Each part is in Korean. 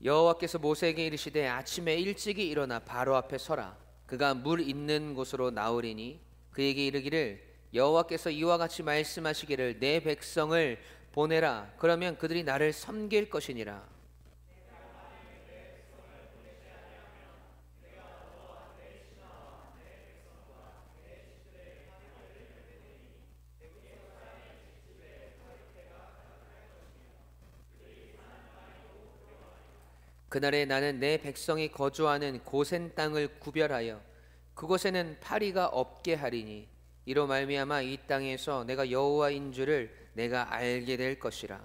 여호와께서 모세에게 이르시되 아침에 일찍이 일어나 바로 앞에 서라. 그가 물 있는 곳으로 나오리니 그에게 이르기를 여호와께서 이와 같이 말씀하시기를 내 백성을 보내라. 그러면 그들이 나를 섬길 것이니라. 그날에 나는 내 백성이 거주하는 고센 땅을 구별하여 그곳에는 파리가 없게 하리니 이로 말미암아 이 땅에서 내가 여호와인 줄을 내가 알게 될 것이라.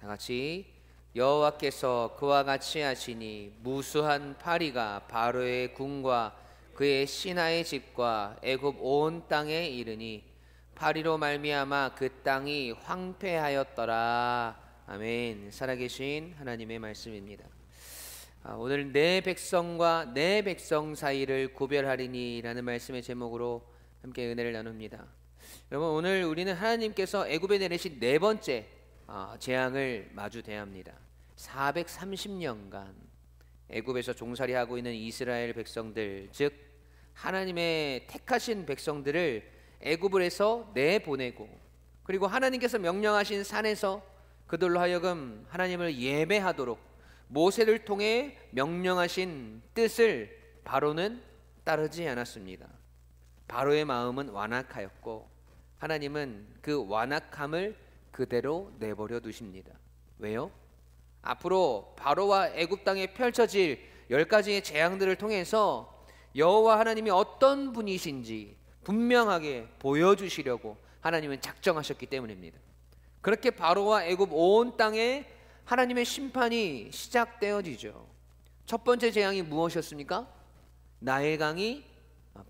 다 같이 여호와께서 그와 같이 하시니 무수한 파리가 바로의 궁과 그의 신하의 집과 애굽 온 땅에 이르니 파리로 말미암아 그 땅이 황폐하였더라. 아멘. 살아계신 하나님의 말씀입니다. 오늘 내 백성과 내 백성 사이를 구별하리니 라는 말씀의 제목으로 함께 은혜를 나눕니다. 여러분, 오늘 우리는 하나님께서 애굽에 내리신 네 번째 재앙을 마주대야 합니다. 430년간 애굽에서 종살이하고 있는 이스라엘 백성들, 즉 하나님의 택하신 백성들을 애굽에서 내보내고, 그리고 하나님께서 명령하신 산에서 그들로 하여금 하나님을 예배하도록 모세를 통해 명령하신 뜻을 바로는 따르지 않았습니다. 바로의 마음은 완악하였고 하나님은 그 완악함을 그대로 내버려 두십니다. 왜요? 앞으로 바로와 애굽 땅에 펼쳐질 10가지의 재앙들을 통해서 여호와 하나님이 어떤 분이신지 분명하게 보여주시려고 하나님은 작정하셨기 때문입니다. 그렇게 바로와 애굽 온 땅에 하나님의 심판이 시작되어지죠. 첫 번째 재앙이 무엇이었습니까? 나일강이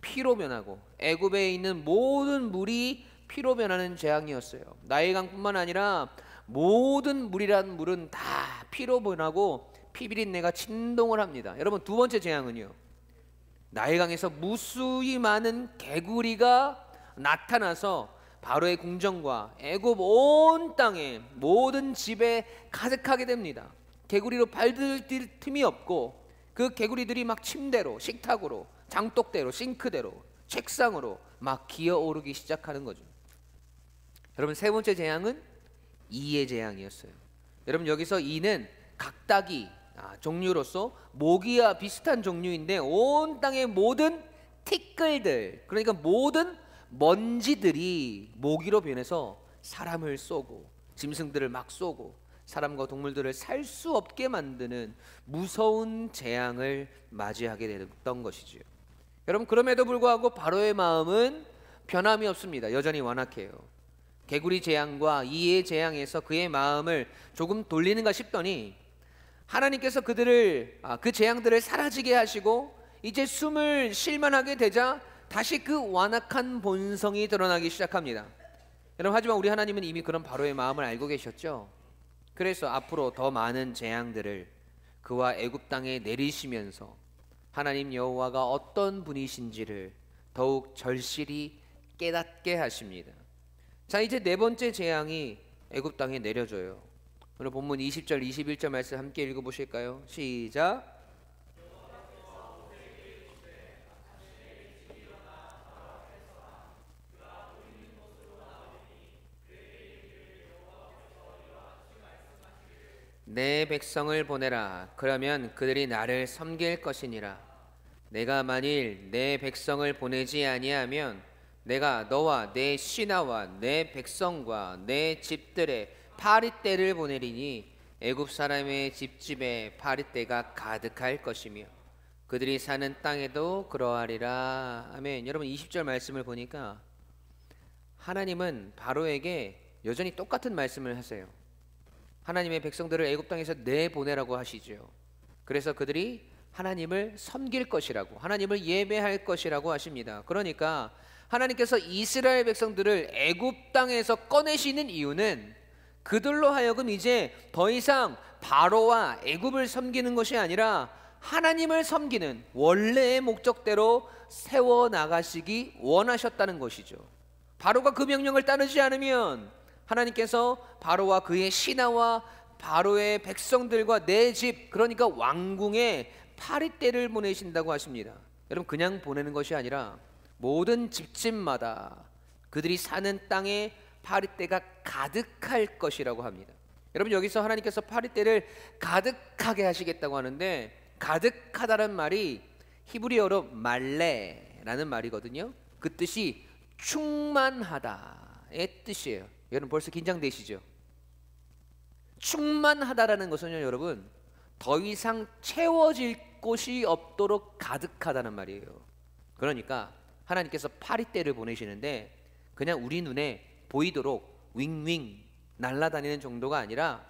피로 변하고 애굽에 있는 모든 물이 피로 변하는 재앙이었어요. 나일강뿐만 아니라 모든 물이란 물은 다 피로 변하고 피비린내가 진동을 합니다. 여러분, 두 번째 재앙은요, 나일강에서 무수히 많은 개구리가 나타나서 바로의 궁정과 애굽 온 땅에 모든 집에 가득하게 됩니다. 개구리로 발들 틈이 없고 그 개구리들이 막 침대로, 식탁으로, 장독대로, 싱크대로, 책상으로 막 기어오르기 시작하는 거죠. 여러분, 세 번째 재앙은 이의 재앙이었어요. 여러분, 여기서 이는 각닭이 종류로서 모기와 비슷한 종류인데 온 땅의 모든 티끌들, 그러니까 모든 먼지들이 모기로 변해서 사람을 쏘고 짐승들을 막 쏘고 사람과 동물들을 살 수 없게 만드는 무서운 재앙을 맞이하게 됐던 것이지요. 여러분, 그럼에도 불구하고 바로의 마음은 변함이 없습니다. 여전히 완악해요. 개구리 재앙과 이의 재앙에서 그의 마음을 조금 돌리는가 싶더니 하나님께서 그들을 그 재앙들을 사라지게 하시고 이제 숨을 쉴만하게 되자 다시 그 완악한 본성이 드러나기 시작합니다. 여러분, 하지만 우리 하나님은 이미 그런 바로의 마음을 알고 계셨죠. 그래서 앞으로 더 많은 재앙들을 그와 애굽 땅에 내리시면서 하나님 여호와가 어떤 분이신지를 더욱 절실히 깨닫게 하십니다. 자, 이제 네 번째 재앙이 애굽 땅에 내려져요. 오늘 본문 20절 21절 말씀 함께 읽어보실까요? 시작. 내 백성을 보내라. 그러면 그들이 나를 섬길 것이니라. 내가 만일 내 백성을 보내지 아니하면 내가 너와 내 신하와 내 백성과 내 집들에 파리떼를 보내리니 애굽 사람의 집집에 파리떼가 가득할 것이며 그들이 사는 땅에도 그러하리라. 아멘. 여러분, 20절 말씀을 보니까 하나님은 바로에게 여전히 똑같은 말씀을 하세요. 하나님의 백성들을 애굽 땅에서 내보내라고 하시죠. 그래서 그들이 하나님을 섬길 것이라고, 하나님을 예배할 것이라고 하십니다. 그러니까 하나님께서 이스라엘 백성들을 애굽 땅에서 꺼내시는 이유는 그들로 하여금 이제 더 이상 바로와 애굽을 섬기는 것이 아니라 하나님을 섬기는 원래의 목적대로 세워나가시기 원하셨다는 것이죠. 바로가 그 명령을 따르지 않으면 하나님께서 바로와 그의 신하와 바로의 백성들과 내 집, 그러니까 왕궁에 파리떼를 보내신다고 하십니다. 여러분, 그냥 보내는 것이 아니라 모든 집집마다 그들이 사는 땅에 파리떼가 가득할 것이라고 합니다. 여러분, 여기서 하나님께서 파리떼를 가득하게 하시겠다고 하는데, 가득하다는 말이 히브리어로 말레라는 말이거든요. 그 뜻이 충만하다의 뜻이에요. 여러분, 벌써 긴장되시죠? 충만하다라는 것은요, 여러분, 더 이상 채워질 곳이 없도록 가득하다는 말이에요. 그러니까 하나님께서 파리떼를 보내시는데 그냥 우리 눈에 보이도록 윙윙 날아다니는 정도가 아니라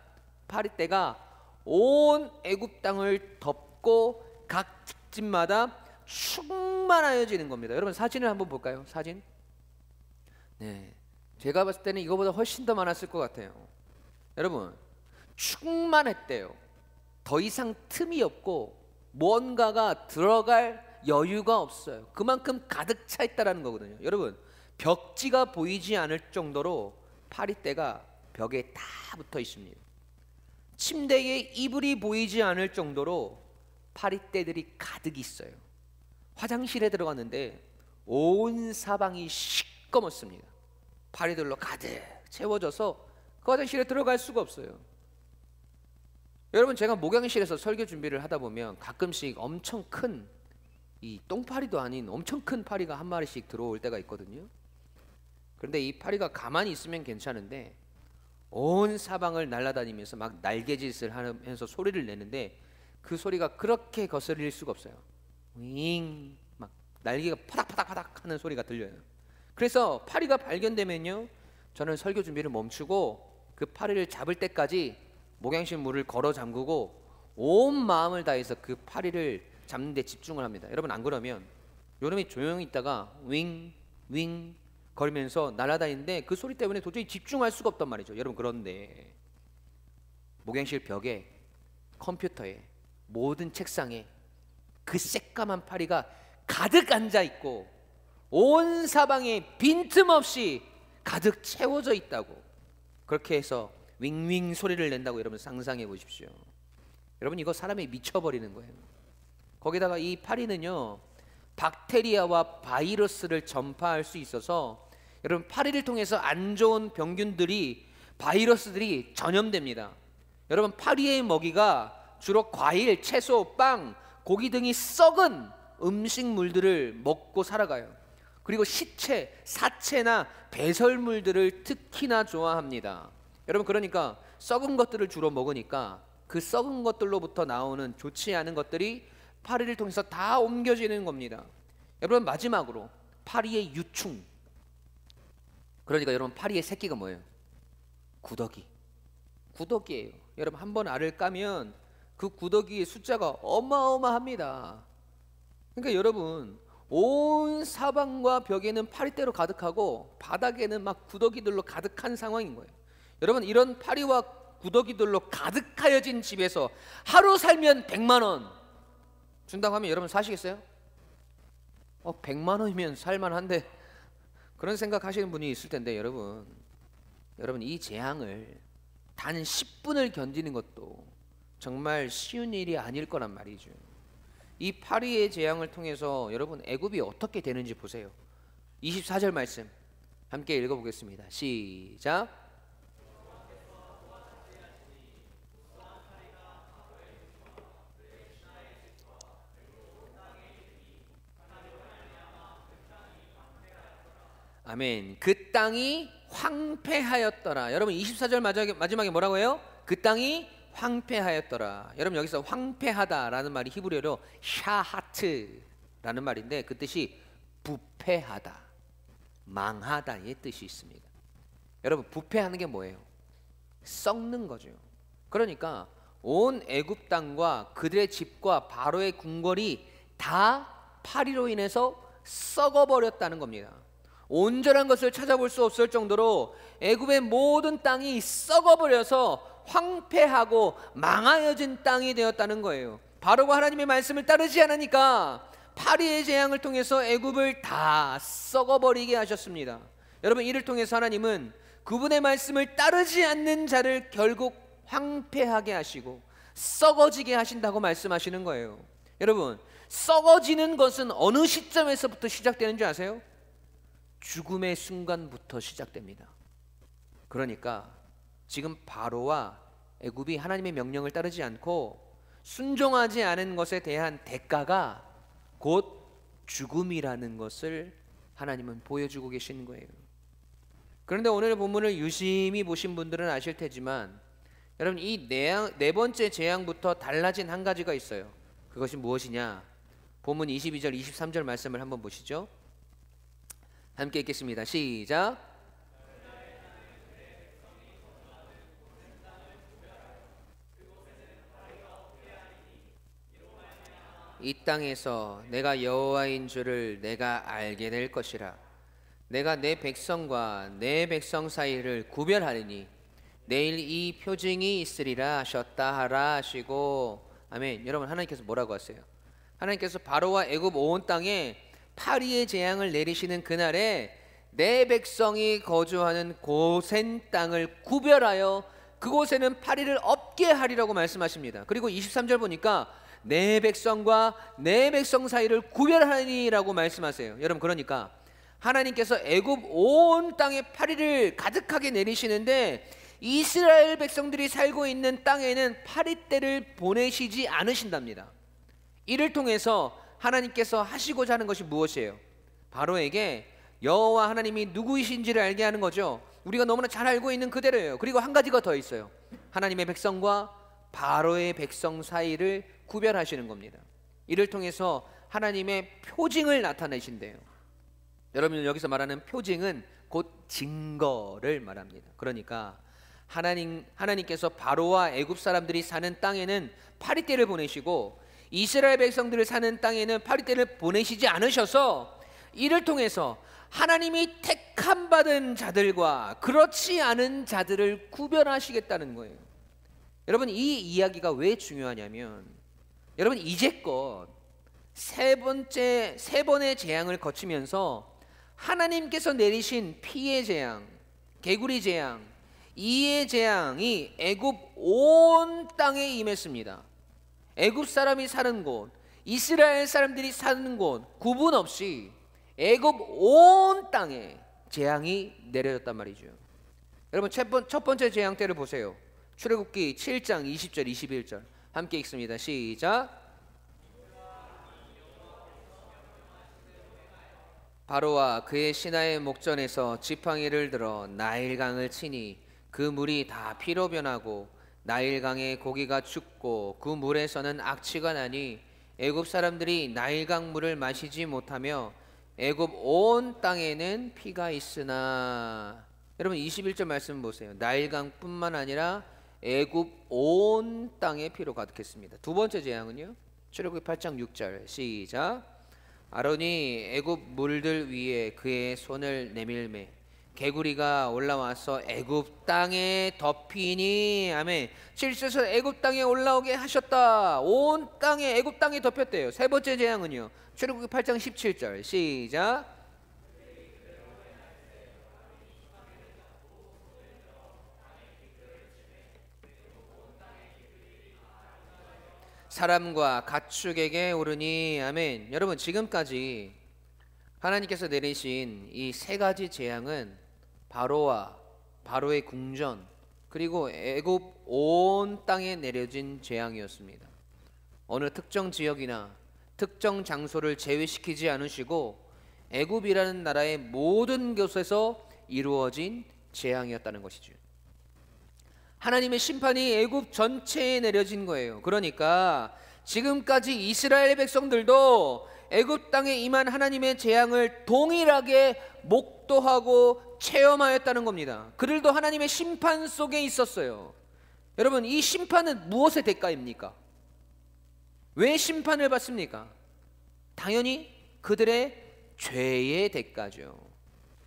파리떼가 온 애굽 땅을 덮고 각 집집마다 충만하여지는 겁니다. 여러분, 사진을 한번 볼까요? 사진. 네, 제가 봤을 때는 이거보다 훨씬 더 많았을 것 같아요. 여러분, 충만했대요. 더 이상 틈이 없고 뭔가가 들어갈 여유가 없어요. 그만큼 가득 차 있다라는 거거든요. 여러분, 벽지가 보이지 않을 정도로 파리떼가 벽에 다 붙어 있습니다. 침대에 이불이 보이지 않을 정도로 파리떼들이 가득 있어요. 화장실에 들어갔는데 온 사방이 시꺼멓습니다. 파리들로 가득 채워져서 그 화장실에 들어갈 수가 없어요. 여러분, 제가 목양실에서 설교 준비를 하다 보면 가끔씩 엄청 큰, 이 똥파리도 아닌 엄청 큰 파리가 한 마리씩 들어올 때가 있거든요. 그런데 이 파리가 가만히 있으면 괜찮은데 온 사방을 날아다니면서 막 날개짓을 하면서 소리를 내는데 그 소리가 그렇게 거슬릴 수가 없어요. 윙, 막 날개가 파닥파닥파닥 하는 소리가 들려요. 그래서 파리가 발견되면요, 저는 설교 준비를 멈추고 그 파리를 잡을 때까지 목양실 문을 걸어 잠그고 온 마음을 다해서 그 파리를 잡는 데 집중을 합니다. 여러분, 안 그러면 요놈이 조용히 있다가 윙 윙 거리면서 날아다니는데 그 소리 때문에 도저히 집중할 수가 없단 말이죠. 여러분, 그런데 목양실 벽에, 컴퓨터에, 모든 책상에 그 새까만 파리가 가득 앉아 있고 온 사방에 빈틈없이 가득 채워져 있다고, 그렇게 해서 윙윙 소리를 낸다고 여러분 상상해 보십시오. 여러분, 이거 사람이 미쳐버리는 거예요. 거기다가 이 파리는요, 박테리아와 바이러스를 전파할 수 있어서 여러분, 파리를 통해서 안 좋은 병균들이, 바이러스들이 전염됩니다. 여러분, 파리의 먹이가 주로 과일, 채소, 빵, 고기 등이 썩은 음식물들을 먹고 살아가요. 그리고 시체, 사체나 배설물들을 특히나 좋아합니다. 여러분, 그러니까 썩은 것들을 주로 먹으니까 그 썩은 것들로부터 나오는 좋지 않은 것들이 파리를 통해서 다 옮겨지는 겁니다. 여러분, 마지막으로 파리의 유충. 그러니까 여러분, 파리의 새끼가 뭐예요? 구더기. 구더기예요. 여러분, 한 번 알을 까면 그 구더기의 숫자가 어마어마합니다. 그러니까 여러분, 온 사방과 벽에는 파리떼로 가득하고 바닥에는 막 구더기들로 가득한 상황인 거예요. 여러분, 이런 파리와 구더기들로 가득하여진 집에서 하루 살면 100만 원 준다고 하면 여러분 사시겠어요? 100만 원이면 살만한데, 그런 생각 하시는 분이 있을 텐데, 여러분 이 재앙을 단 10분을 견디는 것도 정말 쉬운 일이 아닐 거란 말이죠. 이 파리의 재앙을 통해서 여러분, 애굽이 어떻게 되는지 보세요. 24절 말씀 함께 읽어보겠습니다. 시작. 아멘. 그 땅이 황폐하였더라. 여러분, 24절 마지막에 뭐라고 해요? 그 땅이 황폐하였더라. 여러분, 여기서 황폐하다라는 말이 히브리어로 샤하트라는 말인데 그 뜻이 부패하다, 망하다의 뜻이 있습니다. 여러분, 부패하는 게 뭐예요? 썩는 거죠. 그러니까 온 애굽 땅과 그들의 집과 바로의 궁궐이 다 파리로 인해서 썩어버렸다는 겁니다. 온전한 것을 찾아볼 수 없을 정도로 애굽의 모든 땅이 썩어버려서 황폐하고 망하여진 땅이 되었다는 거예요. 바로가 하나님의 말씀을 따르지 않으니까 파리의 재앙을 통해서 애굽을 다 썩어버리게 하셨습니다. 여러분, 이를 통해서 하나님은 그분의 말씀을 따르지 않는 자를 결국 황폐하게 하시고 썩어지게 하신다고 말씀하시는 거예요. 여러분, 썩어지는 것은 어느 시점에서부터 시작되는 줄 아세요? 죽음의 순간부터 시작됩니다. 그러니까 지금 바로와 애굽이 하나님의 명령을 따르지 않고 순종하지 않은 것에 대한 대가가 곧 죽음이라는 것을 하나님은 보여주고 계시는 거예요. 그런데 오늘 본문을 유심히 보신 분들은 아실 테지만, 여러분, 이 네 번째 재앙부터 달라진 한 가지가 있어요. 그것이 무엇이냐? 본문 22절 23절 말씀을 한번 보시죠. 함께 읽겠습니다. 시작. 이 땅에서 내가 여호와인 줄을 내가 알게 될 것이라. 내가 내 백성과 내 백성 사이를 구별하리니 내일 이 표징이 있으리라 하셨다 하라 하시고. 아멘. 여러분, 하나님께서 뭐라고 하세요? 하나님께서 바로와 애굽 온 땅에 파리의 재앙을 내리시는 그날에 내 백성이 거주하는 고센 땅을 구별하여 그곳에는 파리를 없게 하리라고 말씀하십니다. 그리고 23절 보니까 내 백성과 내 백성 사이를 구별하니라고 말씀하세요. 여러분, 그러니까 하나님께서 애굽 온 땅에 파리를 가득하게 내리시는데 이스라엘 백성들이 살고 있는 땅에는 파리떼를 보내시지 않으신답니다. 이를 통해서 하나님께서 하시고자 하는 것이 무엇이에요? 바로에게 여호와 하나님이 누구이신지를 알게 하는 거죠. 우리가 너무나 잘 알고 있는 그대로예요. 그리고 한 가지가 더 있어요. 하나님의 백성과 바로의 백성 사이를 구별하시는 겁니다. 이를 통해서 하나님의 표징을 나타내신대요. 여러분, 여기서 말하는 표징은 곧 증거를 말합니다. 그러니까 하나님께서 바로와 애굽 사람들이 사는 땅에는 파리떼를 보내시고 이스라엘 백성들을 사는 땅에는 파리떼를 보내시지 않으셔서 이를 통해서 하나님이 택함 받은 자들과 그렇지 않은 자들을 구별하시겠다는 거예요. 여러분, 이 이야기가 왜 중요하냐면, 여러분, 이제껏 세 번의 재앙을 거치면서 하나님께서 내리신 피의 재앙, 개구리 재앙, 이의 재앙이 애굽 온 땅에 임했습니다. 애굽 사람이 사는 곳, 이스라엘 사람들이 사는 곳 구분 없이 애굽 온 땅에 재앙이 내려졌단 말이죠. 여러분, 첫 번째 재앙 때를 보세요. 출애굽기 7장 20절 21절 함께 읽습니다. 시작. 바로와 그의 신하의 목전에서 지팡이를 들어 나일강을 치니 그 물이 다 피로 변하고 나일강의 고기가 죽고 그 물에서는 악취가 나니 애굽 사람들이 나일강 물을 마시지 못하며 애굽 온 땅에는 피가 있으나. 여러분, 21절 말씀 보세요. 나일강뿐만 아니라 애굽 온 땅에 피로 가득했습니다. 두 번째 재앙은요, 출애굽기 8장 6절 시작. 아론이 애굽 물들 위에 그의 손을 내밀매 개구리가 올라와서 애굽 땅에 덮이니. 아멘. 7절에서 애굽 땅에 올라오게 하셨다. 온 땅에, 애굽 땅에 덮였대요. 세 번째 재앙은요, 출애굽기 8장 17절 시작. 사람과 가축에게 오르니. 아멘. 여러분, 지금까지 하나님께서 내리신 이 세 가지 재앙은 바로와 바로의 궁전 그리고 애굽 온 땅에 내려진 재앙이었습니다. 어느 특정 지역이나 특정 장소를 제외시키지 않으시고 애굽이라는 나라의 모든 곳에서 이루어진 재앙이었다는 것이죠. 하나님의 심판이 애굽 전체에 내려진 거예요. 그러니까 지금까지 이스라엘 백성들도 애굽 땅에 임한 하나님의 재앙을 동일하게 목도하고 체험하였다는 겁니다. 그들도 하나님의 심판 속에 있었어요. 여러분, 이 심판은 무엇의 대가입니까? 왜 심판을 받습니까? 당연히 그들의 죄의 대가죠.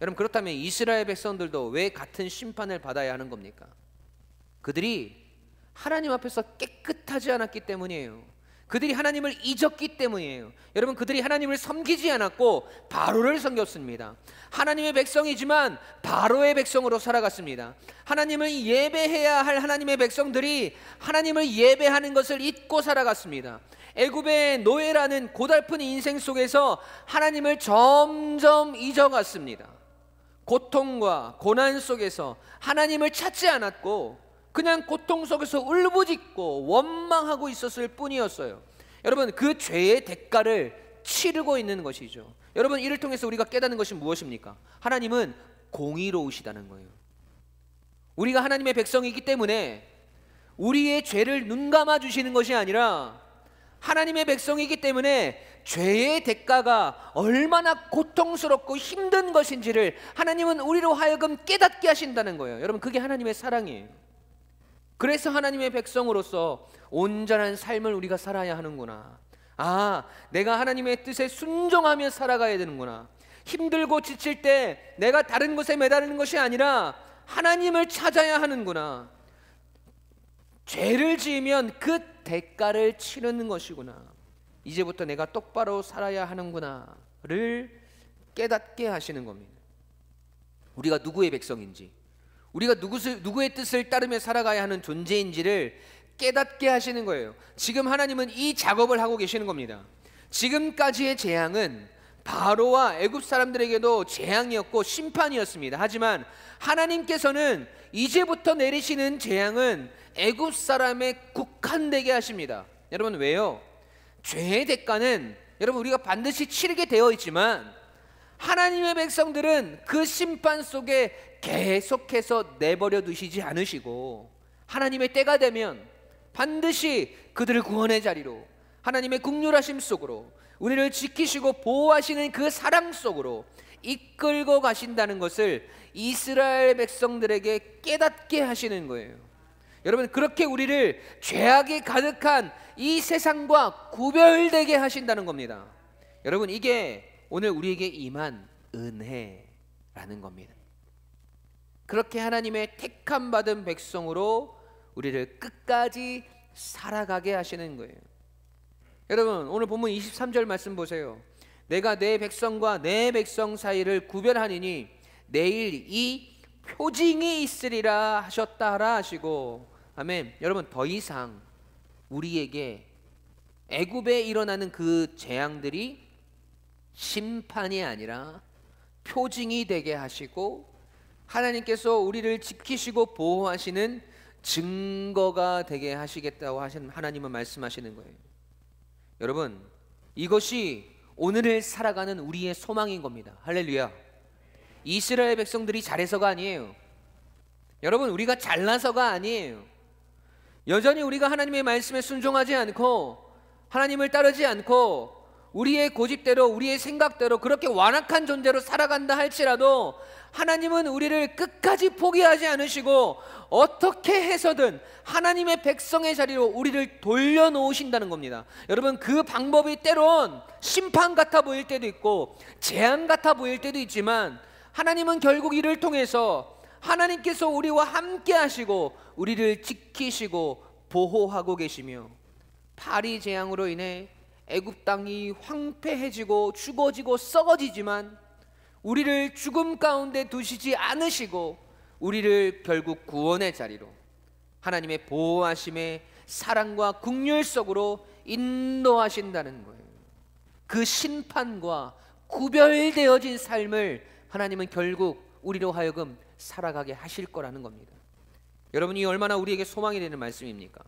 여러분, 그렇다면 이스라엘 백성들도 왜 같은 심판을 받아야 하는 겁니까? 그들이 하나님 앞에서 깨끗하지 않았기 때문이에요. 그들이 하나님을 잊었기 때문이에요. 여러분, 그들이 하나님을 섬기지 않았고 바로를 섬겼습니다. 하나님의 백성이지만 바로의 백성으로 살아갔습니다. 하나님을 예배해야 할 하나님의 백성들이 하나님을 예배하는 것을 잊고 살아갔습니다. 애굽의 노예라는 고달픈 인생 속에서 하나님을 점점 잊어갔습니다. 고통과 고난 속에서 하나님을 찾지 않았고 그냥 고통 속에서 울부짖고 원망하고 있었을 뿐이었어요. 여러분, 그 죄의 대가를 치르고 있는 것이죠. 여러분, 이를 통해서 우리가 깨닫는 것이 무엇입니까? 하나님은 공의로우시다는 거예요. 우리가 하나님의 백성이기 때문에 우리의 죄를 눈감아 주시는 것이 아니라 하나님의 백성이기 때문에 죄의 대가가 얼마나 고통스럽고 힘든 것인지를 하나님은 우리로 하여금 깨닫게 하신다는 거예요. 여러분, 그게 하나님의 사랑이에요. 그래서 하나님의 백성으로서 온전한 삶을 우리가 살아야 하는구나. 아, 내가 하나님의 뜻에 순종하며 살아가야 되는구나. 힘들고 지칠 때 내가 다른 것에 매달리는 것이 아니라 하나님을 찾아야 하는구나. 죄를 지으면 그 대가를 치르는 것이구나. 이제부터 내가 똑바로 살아야 하는구나를 깨닫게 하시는 겁니다. 우리가 누구의 백성인지, 우리가 누구의 뜻을 따르며 살아가야 하는 존재인지를 깨닫게 하시는 거예요. 지금 하나님은 이 작업을 하고 계시는 겁니다. 지금까지의 재앙은 바로와 애굽 사람들에게도 재앙이었고 심판이었습니다. 하지만 하나님께서는 이제부터 내리시는 재앙은 애굽 사람에 국한되게 하십니다. 여러분, 왜요? 죄의 대가는 여러분 우리가 반드시 치르게 되어 있지만 하나님의 백성들은 그 심판 속에 계속해서 내버려 두시지 않으시고 하나님의 때가 되면 반드시 그들을 구원의 자리로, 하나님의 긍휼하심 속으로, 우리를 지키시고 보호하시는 그 사랑 속으로 이끌고 가신다는 것을 이스라엘 백성들에게 깨닫게 하시는 거예요. 여러분, 그렇게 우리를 죄악이 가득한 이 세상과 구별되게 하신다는 겁니다. 여러분, 이게 오늘 우리에게 임한 은혜라는 겁니다. 그렇게 하나님의 택함 받은 백성으로 우리를 끝까지 살아가게 하시는 거예요. 여러분, 오늘 본문 23절 말씀 보세요. 내가 내 백성과 내 백성 사이를 구별하니니 내일 이 표징이 있으리라 하셨다라 하시고, 아멘. 여러분, 더 이상 우리에게 애굽에 일어나는 그 재앙들이 심판이 아니라 표징이 되게 하시고 하나님께서 우리를 지키시고 보호하시는 증거가 되게 하시겠다고 하나님은 말씀하시는 거예요. 여러분, 이것이 오늘을 살아가는 우리의 소망인 겁니다. 할렐루야. 이스라엘 백성들이 잘해서가 아니에요. 여러분, 우리가 잘나서가 아니에요. 여전히 우리가 하나님의 말씀에 순종하지 않고 하나님을 따르지 않고 우리의 고집대로, 우리의 생각대로 그렇게 완악한 존재로 살아간다 할지라도 하나님은 우리를 끝까지 포기하지 않으시고 어떻게 해서든 하나님의 백성의 자리로 우리를 돌려놓으신다는 겁니다. 여러분, 그 방법이 때론 심판 같아 보일 때도 있고 재앙 같아 보일 때도 있지만 하나님은 결국 이를 통해서 하나님께서 우리와 함께 하시고 우리를 지키시고 보호하고 계시며, 파리 재앙으로 인해 애굽 땅이 황폐해지고 죽어지고 썩어지지만 우리를 죽음 가운데 두시지 않으시고 우리를 결국 구원의 자리로, 하나님의 보호하심의 사랑과 긍휼 속으로 인도하신다는 거예요. 그 심판과 구별되어진 삶을 하나님은 결국 우리로 하여금 살아가게 하실 거라는 겁니다. 여러분이 얼마나 우리에게 소망이 되는 말씀입니까?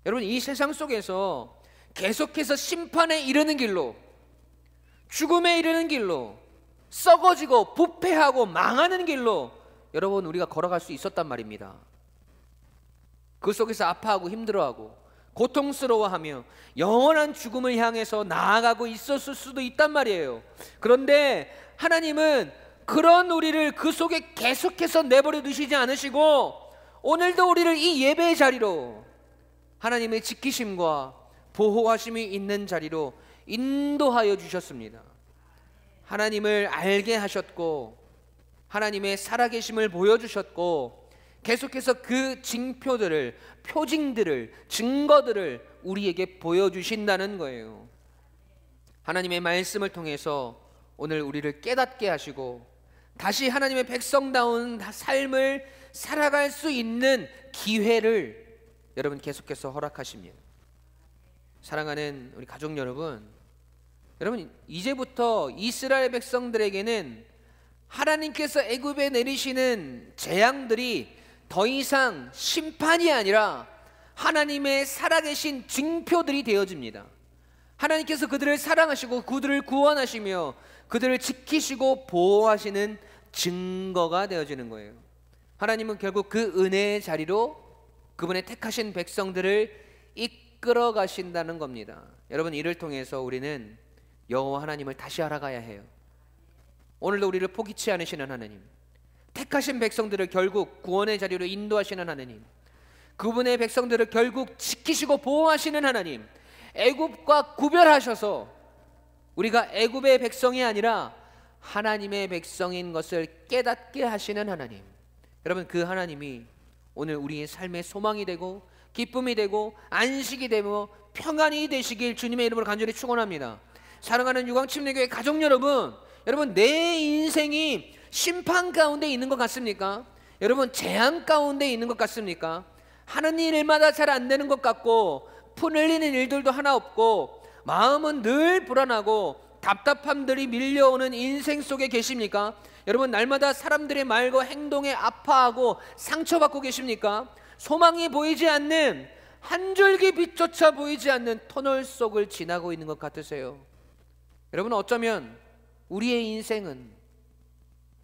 여러분, 이 세상 속에서 계속해서 심판에 이르는 길로, 죽음에 이르는 길로, 썩어지고 부패하고 망하는 길로 여러분 우리가 걸어갈 수 있었단 말입니다. 그 속에서 아파하고 힘들어하고 고통스러워하며 영원한 죽음을 향해서 나아가고 있었을 수도 있단 말이에요. 그런데 하나님은 그런 우리를 그 속에 계속해서 내버려 두시지 않으시고 오늘도 우리를 이 예배의 자리로, 하나님의 지키심과 보호하심이 있는 자리로 인도하여 주셨습니다. 하나님을 알게 하셨고 하나님의 살아계심을 보여주셨고 계속해서 그 징표들을, 표징들을, 증거들을 우리에게 보여주신다는 거예요. 하나님의 말씀을 통해서 오늘 우리를 깨닫게 하시고 다시 하나님의 백성다운 삶을 살아갈 수 있는 기회를 여러분 계속해서 허락하십니다. 사랑하는 우리 가족 여러분, 여러분 이제부터 이스라엘 백성들에게는 하나님께서 애굽에 내리시는 재앙들이 더 이상 심판이 아니라 하나님의 살아계신 징표들이 되어집니다. 하나님께서 그들을 사랑하시고 그들을 구원하시며 그들을 지키시고 보호하시는 증거가 되어지는 거예요. 하나님은 결국 그 은혜의 자리로 그분의 택하신 백성들을 이끌어 가신다는 겁니다. 여러분, 이를 통해서 우리는 여호와 하나님을 다시 알아가야 해요. 오늘도 우리를 포기치 않으시는 하나님, 택하신 백성들을 결국 구원의 자리로 인도하시는 하나님, 그분의 백성들을 결국 지키시고 보호하시는 하나님, 애굽과 구별하셔서 우리가 애굽의 백성이 아니라 하나님의 백성인 것을 깨닫게 하시는 하나님, 여러분 그 하나님이 오늘 우리의 삶의 소망이 되고 기쁨이 되고 안식이 되고 평안이 되시길 주님의 이름으로 간절히 축원합니다. 사랑하는 유광침례교회 가족 여러분, 여러분 내 인생이 심판 가운데 있는 것 같습니까? 여러분 재앙 가운데 있는 것 같습니까? 하는 일마다 잘 안 되는 것 같고 푼 흘리는 일들도 하나 없고 마음은 늘 불안하고 답답함들이 밀려오는 인생 속에 계십니까? 여러분 날마다 사람들의 말과 행동에 아파하고 상처받고 계십니까? 소망이 보이지 않는, 한 줄기 빛조차 보이지 않는 터널 속을 지나고 있는 것 같으세요? 여러분 어쩌면 우리의 인생은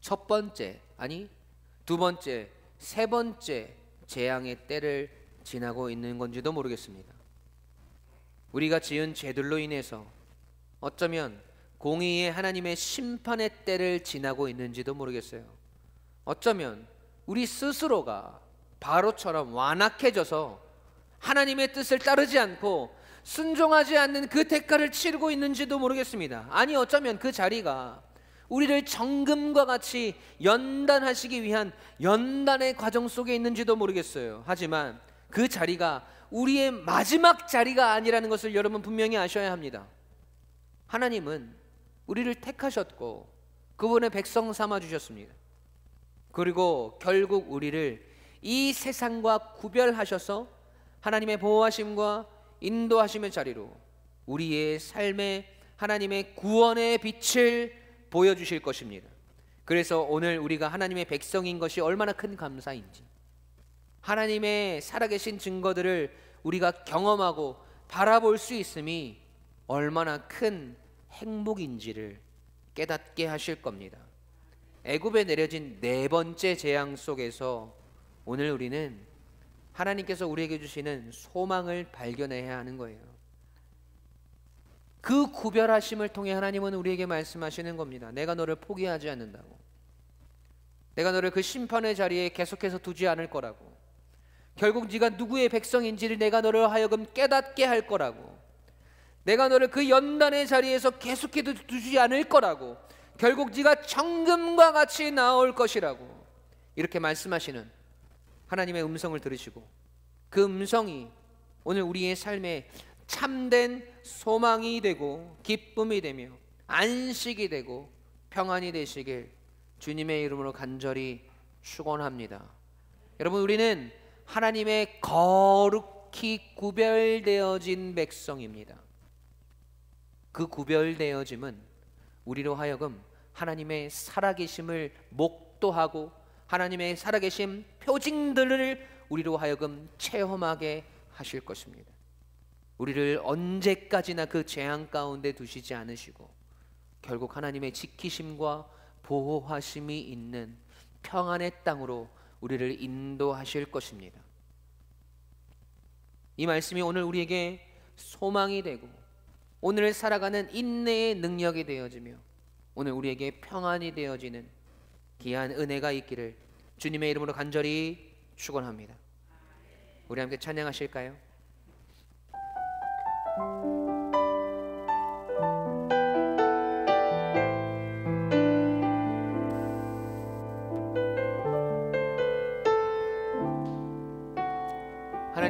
첫 번째, 아니 두 번째, 세 번째 재앙의 때를 지나고 있는 건지도 모르겠습니다. 우리가 지은 죄들로 인해서 어쩌면 공의의 하나님의 심판의 때를 지나고 있는지도 모르겠어요. 어쩌면 우리 스스로가 바로처럼 완악해져서 하나님의 뜻을 따르지 않고 순종하지 않는 그 대가를 치르고 있는지도 모르겠습니다. 아니 어쩌면 그 자리가 우리를 정금과 같이 연단하시기 위한 연단의 과정 속에 있는지도 모르겠어요. 하지만 그 자리가 우리의 마지막 자리가 아니라는 것을 여러분 분명히 아셔야 합니다. 하나님은 우리를 택하셨고 그분의 백성 삼아 주셨습니다. 그리고 결국 우리를 이 세상과 구별하셔서 하나님의 보호하심과 인도하심의 자리로 우리의 삶에 하나님의 구원의 빛을 보여주실 것입니다. 그래서 오늘 우리가 하나님의 백성인 것이 얼마나 큰 감사인지, 하나님의 살아계신 증거들을 우리가 경험하고 바라볼 수 있음이 얼마나 큰 행복인지를 깨닫게 하실 겁니다. 애굽에 내려진 네 번째 재앙 속에서 오늘 우리는 하나님께서 우리에게 주시는 소망을 발견해야 하는 거예요. 그 구별하심을 통해 하나님은 우리에게 말씀하시는 겁니다. 내가 너를 포기하지 않는다고, 내가 너를 그 심판의 자리에 계속해서 두지 않을 거라고, 결국 네가 누구의 백성인지를 내가 너를 하여금 깨닫게 할 거라고, 내가 너를 그 연단의 자리에서 계속해서 두지 않을 거라고, 결국 네가 정금과 같이 나올 것이라고, 이렇게 말씀하시는 하나님의 음성을 들으시고 그 음성이 오늘 우리의 삶에 참된 소망이 되고 기쁨이 되며 안식이 되고 평안이 되시길 주님의 이름으로 간절히 축원합니다. 여러분 우리는 하나님의 거룩히 구별되어진 백성입니다. 그 구별되어짐은 우리로 하여금 하나님의 살아계심을 목도하고 하나님의 살아계심 표징들을 우리로 하여금 체험하게 하실 것입니다. 우리를 언제까지나 그 재앙 가운데 두시지 않으시고 결국 하나님의 지키심과 보호하심이 있는 평안의 땅으로 우리를 인도하실 것입니다. 이 말씀이 오늘 우리에게 소망이 되고 오늘 살아가는 인내의 능력이 되어지며 오늘 우리에게 평안이 되어지는 귀한 은혜가 있기를 주님의 이름으로 간절히 축원합니다. 우리 함께 찬양하실까요?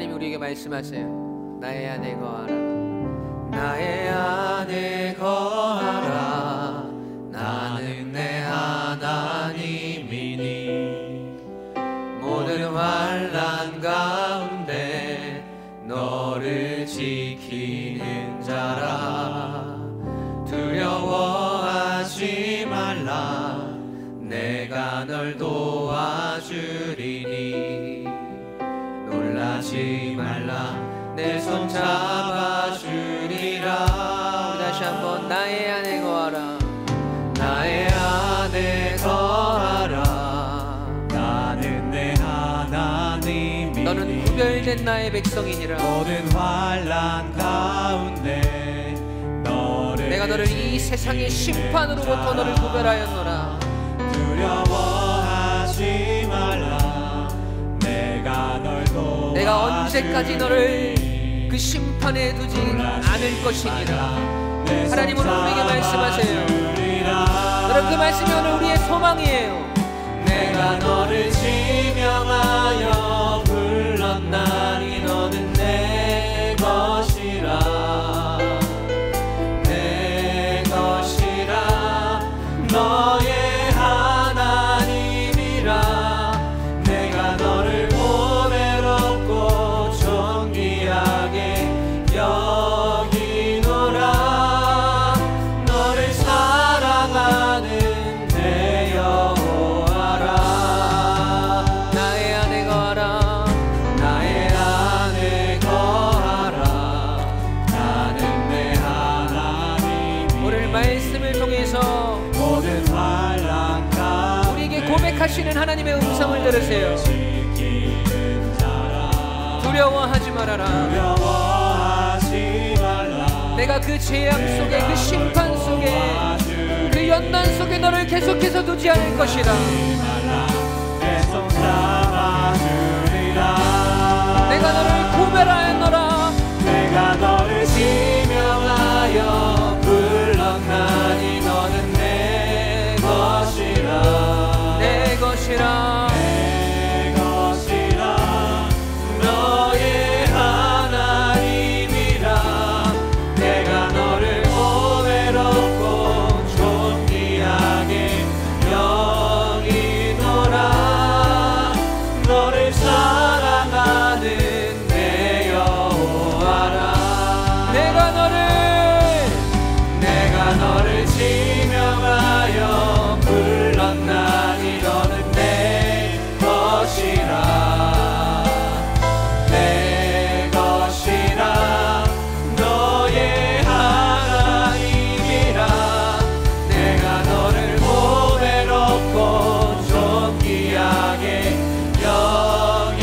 하나님이 우리에게 말씀하세요. 나의 안에 거하라. 나의 안에 거하라. 나는 내 하나님이니 모든 환난 가운데 너를 지키는 자라. 두려워하지 말라. 내가 널 도와주리니 놀라지 말라. 내 손 잡아주리라. 우리 다시 한번 나의 안에 거하라. 나의 안에 거하라. 나는 내 하나님이니 너는 구별된 나의 백성이니라. 모든 환난 가운데 너를 내가 너를 이 세상의 심판으로부터 너를 구별하였노라. 두려워하지 말라. 내가 널 도와주리니 내가 언제까지 너를 그 심판에 두지 않을 것이니라. 하나님은 우리에게 말씀하세요. 여러분, 그 말씀이 오늘 우리의 소망이에요. 내가 너를 지명하여 불렀나니 너는 내 것이라. 내 것이라. 너의 하나님이라. 내가 너를 보배롭고 존귀하게 여기노라. 너를 사랑하는 내 여호와라. 나의 안에 거하라. 나의 안에 거하라. 나는 내 하나님이니 오늘 말씀을 통해서 모든 환난 가운데 우리에게 고백하시는 하나님의 음성을 들으세요. 지키는 자라. 두려워하지 말아라. 두려워하지 말라. 내가 그 재앙 속에, 그 심판 속에, 그 연단 속에 너를 계속해서 두지 않을 것이다. 내 손 잡아주리라. 내가 너를 구별하였노라. 내가 너를 지명하여 불렀나니 너는 내 것이라. 내 것이라. 내 것이라. 너의 하나님이라. 내가 너를 보배롭고 존귀하게 여기노라. 너를 사랑하는 내 여호와라. 내가 너를 지명하여 불렀나니 너는 내 것이라. 내 것이라. 너의 하나님이라. 내가 너를 보배롭고 존귀하게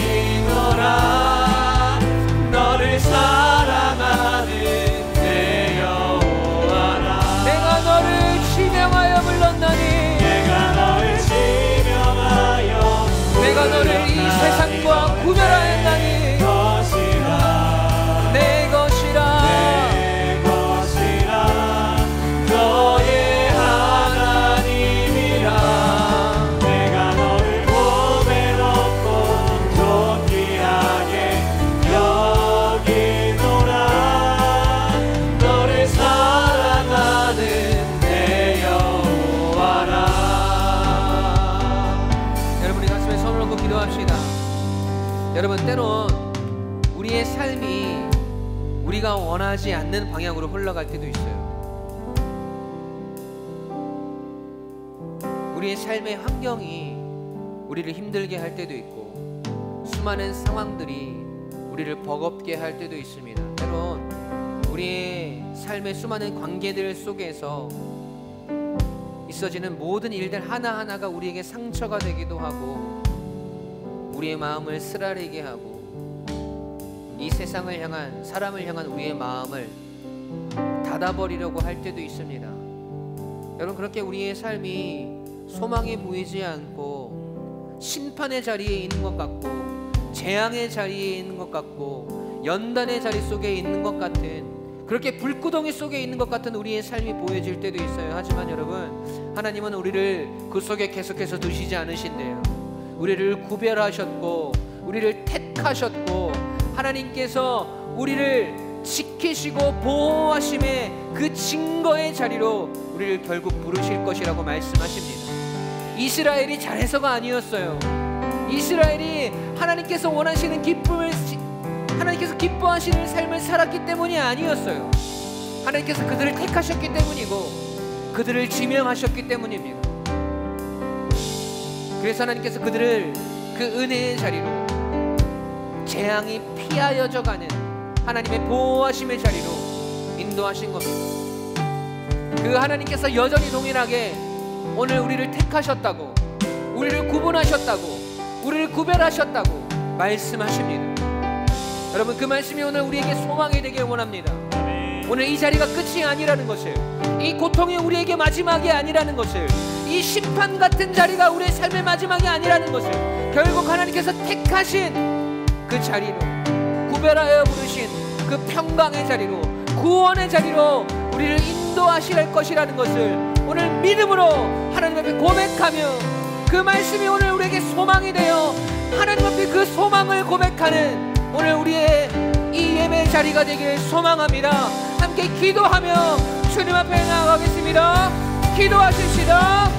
여기노라. 너를 사랑하는 내 여호와라. 내가 너를 지명하여 불렀나니 내가 너를 지명하여 내가 너를 이 세상과 구별하였나니 것이라. 내 것이라. 내 것이라. 너의 하나님이라. 내가 너를 보배롭고 존귀하게 여기노라. 너를 사랑하는 내 여호와라. 여러분이 가슴에 손을 얹고 기도합시다. 여러분, 때론 우리의 삶이 우리가 원하지 않는 방향으로 흘러갈 때도 있어요. 우리의 삶의 환경이 우리를 힘들게 할 때도 있고 수많은 상황들이 우리를 버겁게 할 때도 있습니다. 때론 우리의 삶의 수많은 관계들 속에서 있어지는 모든 일들 하나하나가 우리에게 상처가 되기도 하고 우리의 마음을 쓰라리게 하고 이 세상을 향한, 사람을 향한 우리의 마음을 닫아버리려고 할 때도 있습니다. 여러분, 그렇게 우리의 삶이 소망이 보이지 않고 심판의 자리에 있는 것 같고 재앙의 자리에 있는 것 같고 연단의 자리 속에 있는 것 같은, 그렇게 불구덩이 속에 있는 것 같은 우리의 삶이 보여질 때도 있어요. 하지만 여러분, 하나님은 우리를 그 속에 계속해서 두시지 않으신대요. 우리를 구별하셨고 우리를 택하셨고 하나님께서 우리를 지키시고 보호하심의 그 증거의 자리로 우리를 결국 부르실 것이라고 말씀하십니다. 이스라엘이 잘해서가 아니었어요. 이스라엘이 하나님께서 원하시는 기쁨을, 하나님께서 기뻐하시는 삶을 살았기 때문이 아니었어요. 하나님께서 그들을 택하셨기 때문이고 그들을 지명하셨기 때문입니다. 그래서 하나님께서 그들을 그 은혜의 자리로, 재앙이 피하여져가는 하나님의 보호하심의 자리로 인도하신 겁니다. 그 하나님께서 여전히 동일하게 오늘 우리를 택하셨다고, 우리를 구분하셨다고, 우리를 구별하셨다고 말씀하십니다. 여러분, 그 말씀이 오늘 우리에게 소망이 되길 원합니다. 오늘 이 자리가 끝이 아니라는 것을, 이 고통이 우리에게 마지막이 아니라는 것을, 이 심판 같은 자리가 우리의 삶의 마지막이 아니라는 것을, 결국 하나님께서 택하신 그 자리로, 구별하여 부르신 그 평강의 자리로, 구원의 자리로 우리를 인도하실 것이라는 것을 오늘 믿음으로 하나님 앞에 고백하며, 그 말씀이 오늘 우리에게 소망이 되어 하나님 앞에 그 소망을 고백하는 오늘 우리의 이 예배 자리가 되길 소망합니다. 함께 기도하며 주님 앞에 나아가겠습니다. 기도하십시다.